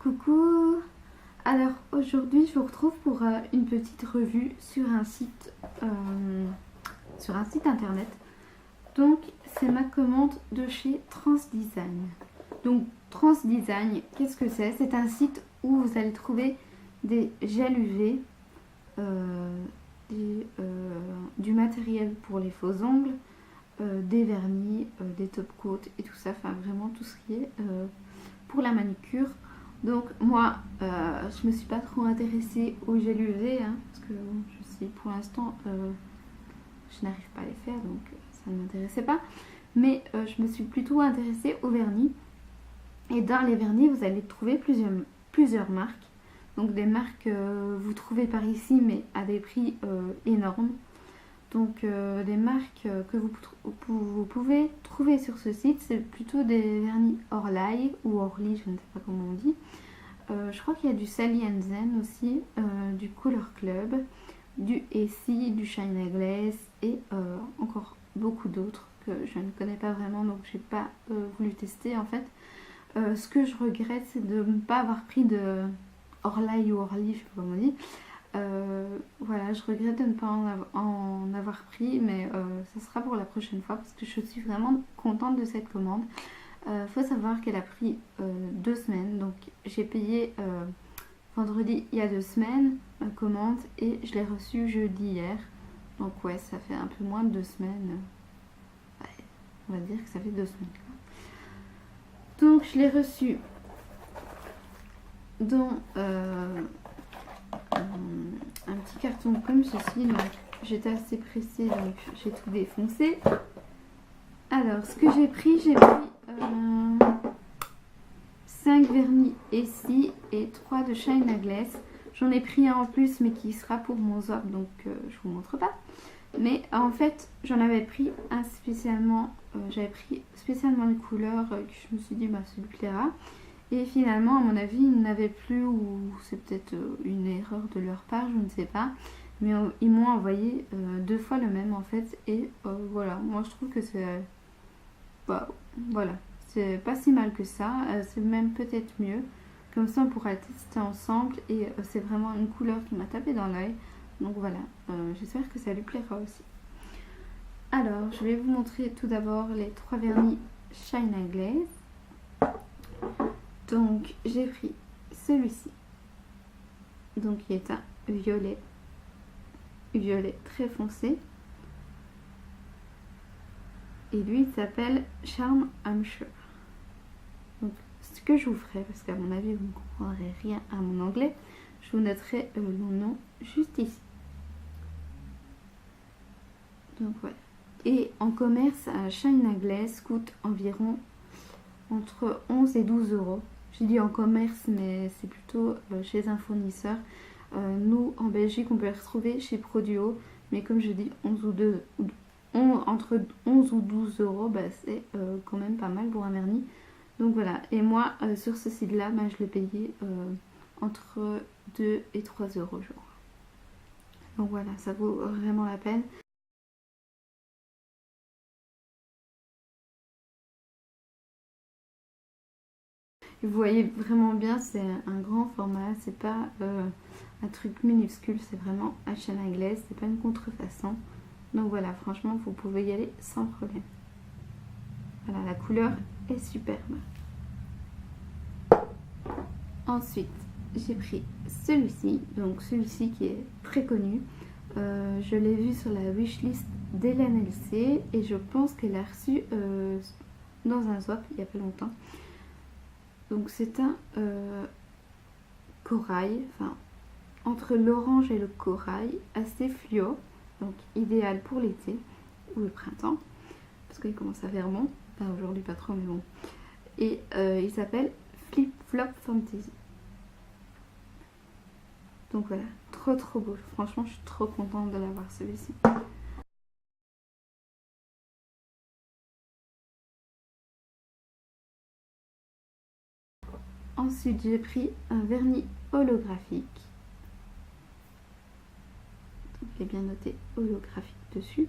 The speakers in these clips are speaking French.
Coucou. Alors aujourd'hui je vous retrouve pour une petite revue sur un site internet. Donc c'est ma commande de chez Transdesign. Donc Transdesign, qu'est-ce que c'est? C'est un site où vous allez trouver des gels UV, du matériel pour les faux ongles, des vernis, des top coats et tout ça, enfin vraiment tout ce qui est pour la manicure. Donc moi je me suis pas trop intéressée au gel UV parce que je sais pour l'instant je n'arrive pas à les faire, donc ça ne m'intéressait pas, mais je me suis plutôt intéressée au vernis. Et dans les vernis vous allez trouver plusieurs marques, donc des marques que vous trouvez par ici mais à des prix énormes. Donc les marques que vous pouvez trouver sur ce site, c'est plutôt des vernis Orly ou Orly, je ne sais pas comment on dit. Je crois qu'il y a du Sally Zen aussi, du Color Club, du Essie, du Shine Glaze et encore beaucoup d'autres que je ne connais pas vraiment, donc j'ai pas voulu tester en fait. Ce que je regrette, c'est de ne pas avoir pris de Orly ou Orly, je sais pas comment on dit. Voilà, je regrette de ne pas en avoir pris, mais ça sera pour la prochaine fois parce que je suis vraiment contente de cette commande. Faut savoir qu'elle a pris 2 semaines, donc j'ai payé vendredi il y a 2 semaines ma commande et je l'ai reçue jeudi hier, donc ouais, ça fait un peu moins de 2 semaines. Ouais, on va dire que ça fait 2 semaines. Donc je l'ai reçue dans un petit carton comme ceci, donc j'étais assez pressée donc j'ai tout défoncé. Alors ce que j'ai pris 5 vernis Essie et 3 de Shine Glaze. J'en ai pris un en plus mais qui sera pour mon swap, donc je vous montre pas. Mais en fait j'en avais pris un spécialement, j'avais pris spécialement une couleur que je me suis dit bah ça lui plaira. Et finalement, à mon avis, ils n'avaient plus, ou c'est peut-être une erreur de leur part, je ne sais pas. Mais ils m'ont envoyé 2 fois le même en fait. Et voilà, moi je trouve que c'est... Bah, voilà, c'est pas si mal que ça. C'est même peut-être mieux. Comme ça, on pourra le tester ensemble. Et c'est vraiment une couleur qui m'a tapé dans l'œil. Donc voilà, j'espère que ça lui plaira aussi. Alors, je vais vous montrer tout d'abord les 3 vernis Shine Glaze. Donc j'ai pris celui-ci, donc qui est un violet très foncé, et lui il s'appelle Charm I'm Sure. Donc ce que je vous ferai, parce qu'à mon avis vous ne comprendrez rien à mon anglais, je vous noterai le nom juste ici. Donc voilà. Et en commerce, un Shine Glaze coûte environ entre 11 et 12 euros. J'ai dit en commerce, mais c'est plutôt chez un fournisseur. Nous, en Belgique, on peut les retrouver chez Produo, mais comme je dis, entre 11 ou 12 euros, bah, c'est quand même pas mal pour un vernis. Donc voilà, et moi, sur ce site-là, bah, je l'ai payé entre 2 et 3 euros, je crois. Donc voilà, ça vaut vraiment la peine. Vous voyez vraiment bien, c'est un grand format, c'est pas un truc minuscule, c'est vraiment à chaîne anglaise, c'est pas une contrefaçon. Donc voilà, franchement, vous pouvez y aller sans problème. Voilà, la couleur est superbe. Ensuite, j'ai pris celui-ci, donc celui-ci qui est très connu. Je l'ai vu sur la wishlist d'Hélène LC et je pense qu'elle l'a reçu dans un swap il y a pas longtemps. Donc c'est un corail, enfin entre l'orange et le corail, assez fluo, donc idéal pour l'été ou le printemps, parce qu'il commence à faire bon, enfin aujourd'hui pas trop mais bon. Et il s'appelle Flip Flop Fantasy. Donc voilà, trop beau, franchement je suis trop contente de l'avoir celui-ci. Ensuite j'ai pris un vernis holographique. Donc il est bien noté holographique dessus.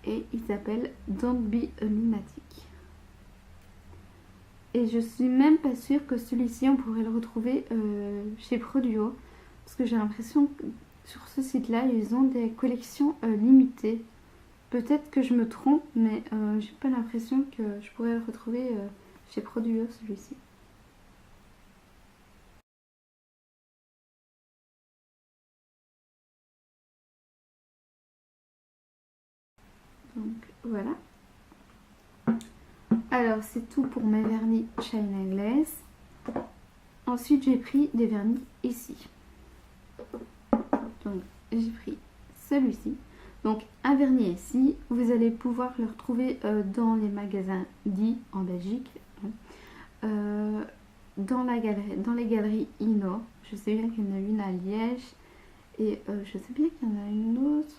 Et il s'appelle Don't Be a Lunatic. Et je suis même pas sûre que celui-ci on pourrait le retrouver chez Produo. Parce que j'ai l'impression que sur ce site-là, ils ont des collections limitées. Peut-être que je me trompe, mais j'ai pas l'impression que je pourrais le retrouver chez Produo celui-ci. Donc voilà. Alors c'est tout pour mes vernis China Glaze. Ensuite j'ai pris des vernis ici. Donc j'ai pris celui-ci. Donc un vernis ici, vous allez pouvoir le retrouver dans les magasins dits en Belgique. Dans les galeries Inno. Je sais bien qu'il y en a une à Liège. Et je sais bien qu'il y en a une autre.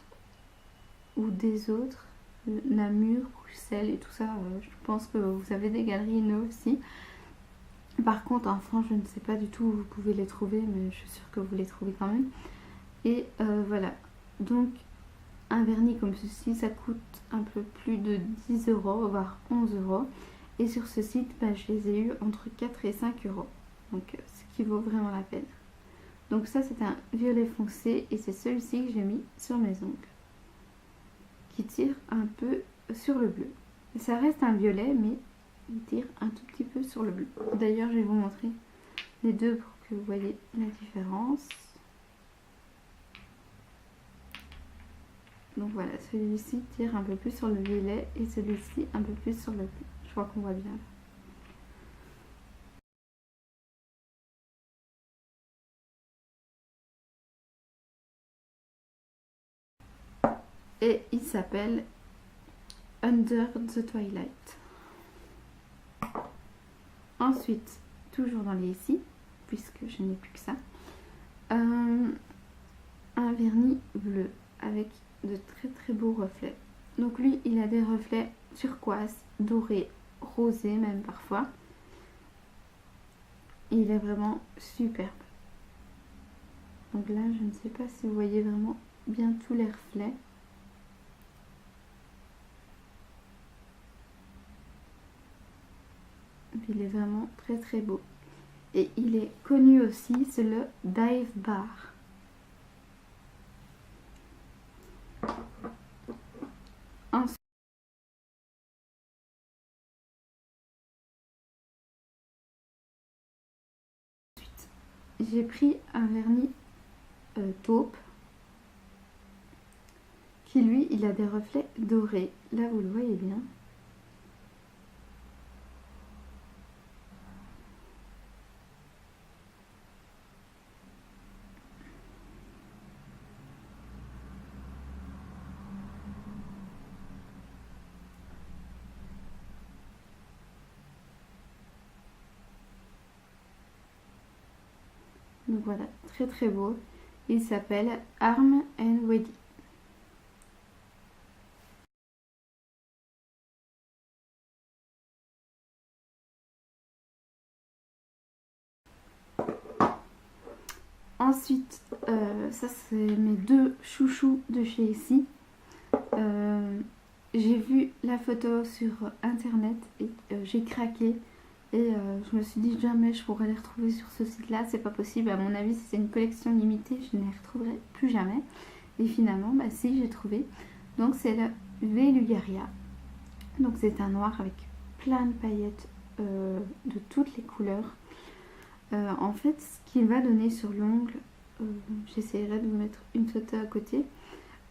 Ou des autres. Namur, Bruxelles et tout ça. Je pense que vous avez des galeries Inno aussi. Par contre en France je ne sais pas du tout où vous pouvez les trouver. Mais je suis sûre que vous les trouvez quand même. Et voilà. Donc un vernis comme ceci ça coûte un peu plus de 10 euros, voire 11 euros. Et sur ce site, je les ai eu entre 4 et 5 euros. Donc ce qui vaut vraiment la peine. Donc ça c'est un violet foncé et c'est celui-ci que j'ai mis sur mes ongles. Qui tire un peu sur le bleu. Et ça reste un violet mais il tire un tout petit peu sur le bleu. D'ailleurs je vais vous montrer les deux pour que vous voyez la différence. Donc voilà, celui-ci tire un peu plus sur le violet et celui-ci un peu plus sur le bleu. Je crois qu'on voit bien. Et il s'appelle Under the Twilight. Ensuite, toujours dans les ici, puisque je n'ai plus que ça, un vernis bleu avec de très très beaux reflets. Donc lui, il a des reflets turquoise, doré, rosé même parfois. Et il est vraiment superbe. Donc là, je ne sais pas si vous voyez vraiment bien tous les reflets. Il est vraiment très très beau. Et il est connu aussi, c'est le Dive Bar. Ensuite, j'ai pris un vernis taupe qui lui, il a des reflets dorés. Là, vous le voyez bien. Donc voilà, très très beau. Il s'appelle Arm and Ready. Ensuite, ça c'est mes deux chouchous de chez ici. J'ai vu la photo sur internet et j'ai craqué. Et je me suis dit jamais je pourrais les retrouver sur ce site là, c'est pas possible. À mon avis, si c'est une collection limitée, je ne les retrouverai plus jamais. Et finalement, si, j'ai trouvé. Donc c'est le Velugaria. Donc c'est un noir avec plein de paillettes de toutes les couleurs. En fait, ce qu'il va donner sur l'ongle, j'essaierai de vous mettre une photo à côté.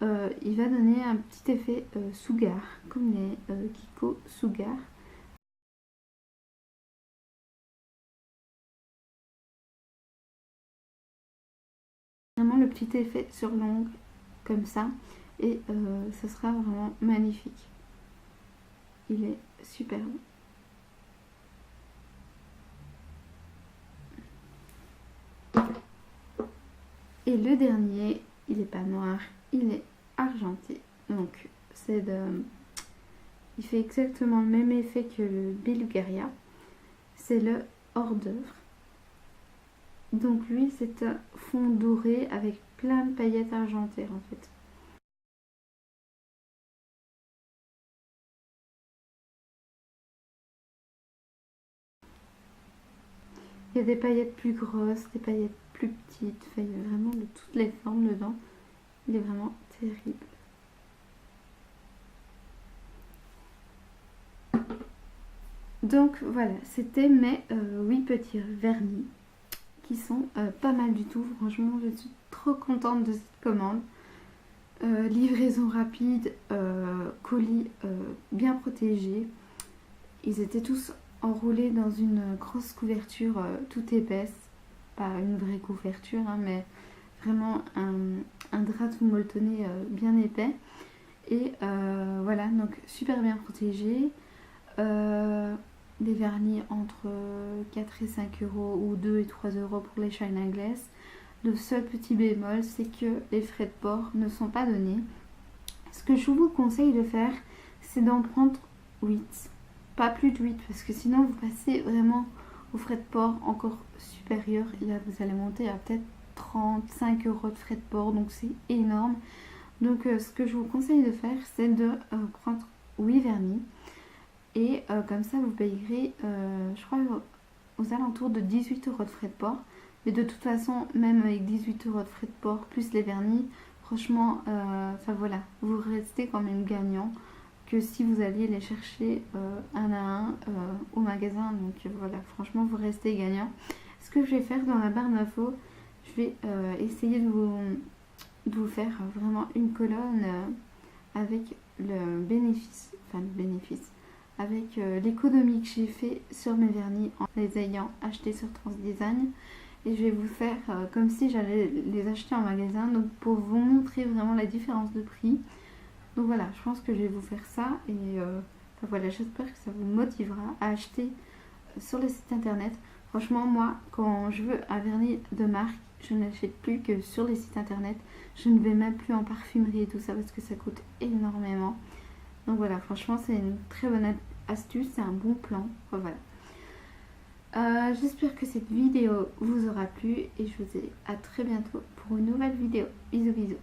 Il va donner un petit effet Sugar, comme les Kiko Sugar. Vraiment le petit effet sur l'ongle, comme ça. Et ça sera vraiment magnifique. Il est superbe. Et le dernier, il n'est pas noir, il est argenté. Donc c'est de... Il fait exactement le même effet que le Belugaria. C'est le hors d'œuvre. Donc lui, c'est un fond doré avec plein de paillettes argentées en fait. Il y a des paillettes plus grosses, des paillettes plus petites. Enfin, il y a vraiment de toutes les formes dedans. Il est vraiment terrible. Donc voilà, c'était mes 8 petits vernis qui sont pas mal du tout. Franchement, je suis trop contente de cette commande. Livraison rapide, colis bien protégé. Ils étaient tous enroulés dans une grosse couverture toute épaisse. Pas une vraie couverture, hein, mais vraiment un drap tout molletonné bien épais. Et voilà, donc super bien protégé. Des vernis entre 4 et 5 euros ou 2 et 3 euros pour les China Glass. Le seul petit bémol, c'est que les frais de port ne sont pas donnés. Ce que je vous conseille de faire, c'est d'en prendre 8. Pas plus de 8, parce que sinon vous passez vraiment aux frais de port encore supérieurs. Et là, vous allez monter à peut-être 35 euros de frais de port, donc c'est énorme. Donc ce que je vous conseille de faire, c'est de prendre 8 vernis. Et comme ça, vous payerez, je crois, aux alentours de 18 euros de frais de port. Mais de toute façon, même avec 18 euros de frais de port, plus les vernis, franchement, enfin voilà, vous restez quand même gagnant que si vous alliez les chercher un à un au magasin. Donc voilà, franchement, vous restez gagnant. Ce que je vais faire dans la barre d'infos, je vais essayer de vous faire vraiment une colonne avec le bénéfice, avec l'économie que j'ai fait sur mes vernis en les ayant achetés sur Transdesign. Et je vais vous faire comme si j'allais les acheter en magasin, donc pour vous montrer vraiment la différence de prix. Donc voilà, je pense que je vais vous faire ça. Et enfin voilà, j'espère que ça vous motivera à acheter sur le site internet. Franchement, moi, quand je veux un vernis de marque, je n'achète plus que sur les sites internet. Je ne vais même plus en parfumerie et tout ça parce que ça coûte énormément. Donc voilà, franchement, c'est une très bonne astuce, c'est un bon plan. Enfin, voilà. J'espère que cette vidéo vous aura plu et je vous dis à très bientôt pour une nouvelle vidéo. Bisous bisous.